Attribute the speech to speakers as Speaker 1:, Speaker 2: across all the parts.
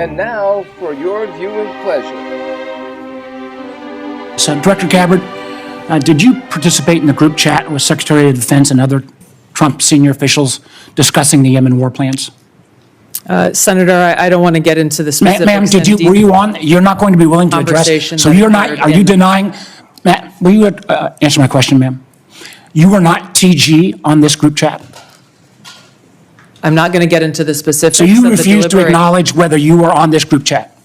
Speaker 1: And now for your viewing pleasure.
Speaker 2: So, Director Gabbard, did you participate in the group chat with Secretary of Defense and other Trump senior officials discussing the Yemen war plans?
Speaker 3: Senator, I don't want to get into the specifics.
Speaker 2: Ma'am, were you on? You're not going to be willing to address. So you're not, are you denying, Matt, will you answer my question, ma'am? You were not TG on this group chat?
Speaker 3: I'm not going to get into the specifics.
Speaker 2: So you refuse to acknowledge whether you were on this group chat?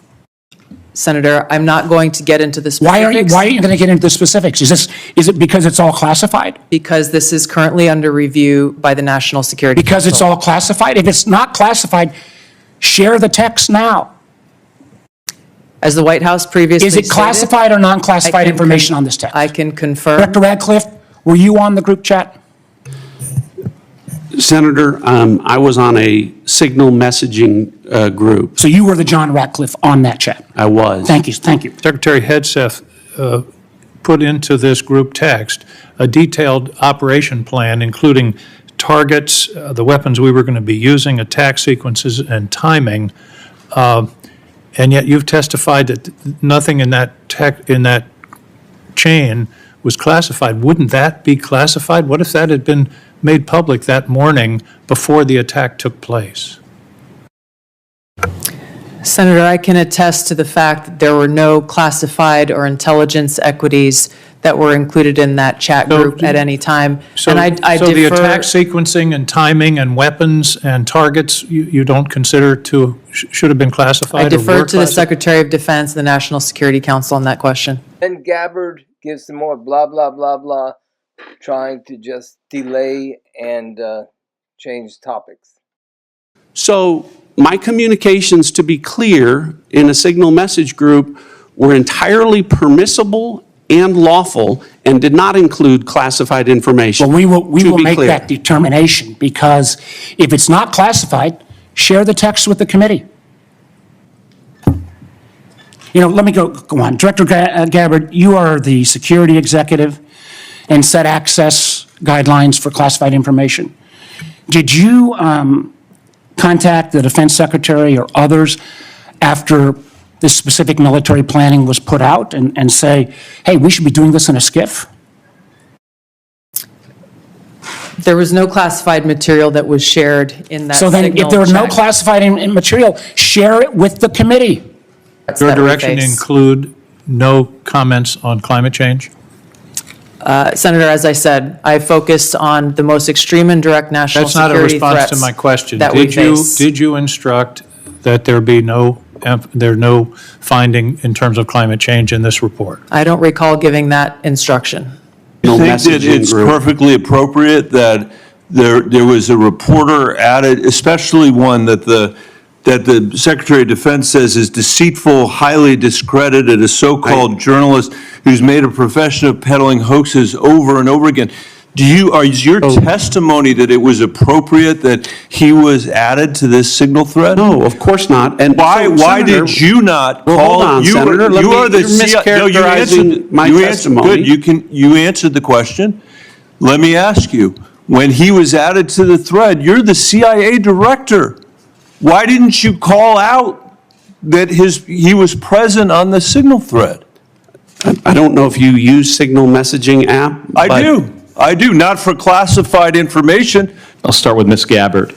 Speaker 3: Senator, I'm not going to get into the specifics.
Speaker 2: Why are you going to get into the specifics? Is it because it's all classified?
Speaker 3: Because this is currently under review by the National Security Council.
Speaker 2: Because it's all classified? If it's not classified, share the text now.
Speaker 3: As the White House previously
Speaker 2: stated, is it classified or non-classified information on this text?
Speaker 3: I can confirm.
Speaker 2: Director Radcliffe, were you on the group chat?
Speaker 4: Senator, I was on a signal messaging group.
Speaker 2: So you were the John Ratcliffe on that chat?
Speaker 4: I was.
Speaker 2: Thank you. Thank you.
Speaker 5: Secretary Hegseth put into this group text a detailed operation plan, including targets, the weapons we were going to be using, attack sequences, and timing. And yet you've testified that nothing in that chain was classified. Wouldn't that be classified? What if that had been made public that morning before the attack took place?
Speaker 3: Senator, I can attest to the fact that there were no classified or intelligence equities that were included in that chat group at any time.
Speaker 5: So,
Speaker 3: and I
Speaker 5: so the
Speaker 3: defer,
Speaker 5: attack sequencing and timing and weapons and targets you don't consider should have been classified?
Speaker 3: I defer to the
Speaker 5: classified?
Speaker 3: Secretary of Defense and the National Security Council on that question.
Speaker 1: And Gabbard gives some more blah, blah, blah, blah, trying to just delay and change topics.
Speaker 4: So my communications, to be clear, in a signal message group were entirely permissible and lawful and did not include classified information.
Speaker 2: Well, we will make that determination, because if it's not classified, share the text with the committee. You know, let me go on. Director Gabbard, you are the security executive and set access guidelines for classified information. Did you contact the Defense Secretary or others after this specific military planning was put out and say, hey, we should be doing this in a SCIF?
Speaker 3: There was no classified material that was shared in that
Speaker 2: So then, if there were no
Speaker 3: chat.
Speaker 2: classified material, share it with the committee.
Speaker 5: Your direction include no comments on climate change?
Speaker 3: Senator, as I said, I focused on the most extreme and direct national security threats.
Speaker 5: That's not a response to my question.
Speaker 3: That we face.
Speaker 5: Did you instruct that there be no finding in terms of climate change in this report?
Speaker 3: I don't recall giving that instruction.
Speaker 4: No
Speaker 6: I think that it's perfectly appropriate that there was a reporter added, especially one that the Secretary of Defense says is deceitful, highly discredited, a so-called journalist who's made a profession of peddling hoaxes over and over again. Is your testimony that it was appropriate that he was added to this signal thread?
Speaker 4: No, of course not. And
Speaker 6: why did you not call?
Speaker 4: Hold on, Senator.
Speaker 6: You are the
Speaker 4: mischaracterizing my testimony.
Speaker 6: Good. You answered the question. Let me ask you: when he was added to the thread, you're the CIA director. Why didn't you call out that he was present on the signal thread?
Speaker 4: I don't know if you use signal messaging app.
Speaker 6: I do, not for classified information.
Speaker 7: I'll start with Ms. Gabbard.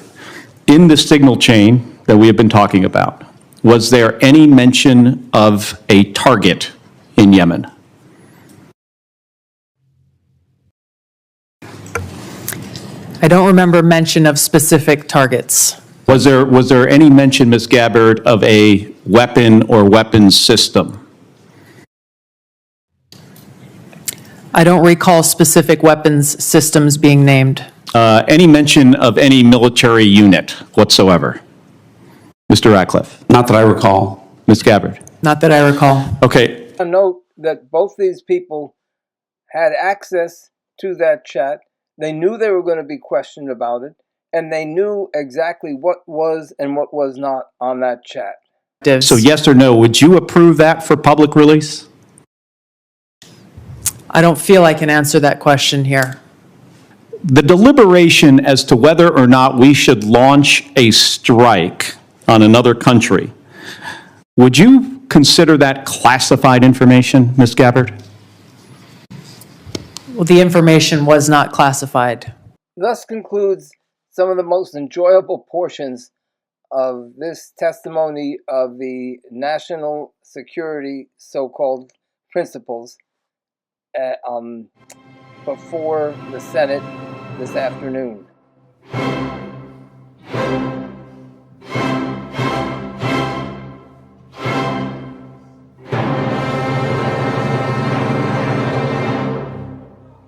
Speaker 7: In the signal chain that we have been talking about, was there any mention of a target in Yemen?
Speaker 3: I don't remember mention of specific targets.
Speaker 7: Was there any mention, Ms. Gabbard, of a weapon or weapons system?
Speaker 3: I don't recall specific weapons systems being named.
Speaker 7: Any mention of any military unit whatsoever? Mr. Ratcliffe?
Speaker 4: Not that I recall.
Speaker 7: Ms. Gabbard?
Speaker 3: Not that I recall.
Speaker 7: Okay.
Speaker 1: A note that both these people had access to that chat. They knew they were going to be questioned about it, and they knew exactly what was and what was not on that chat.
Speaker 7: So yes or no, would you approve that for public release?
Speaker 3: I don't feel I can answer that question here.
Speaker 7: The deliberation as to whether or not we should launch a strike on another country Would you consider that classified information, Ms. Gabbard?
Speaker 3: Well, the information was not classified.
Speaker 1: Thus concludes some of the most enjoyable portions of this testimony of the national security so-called principles before the Senate this afternoon.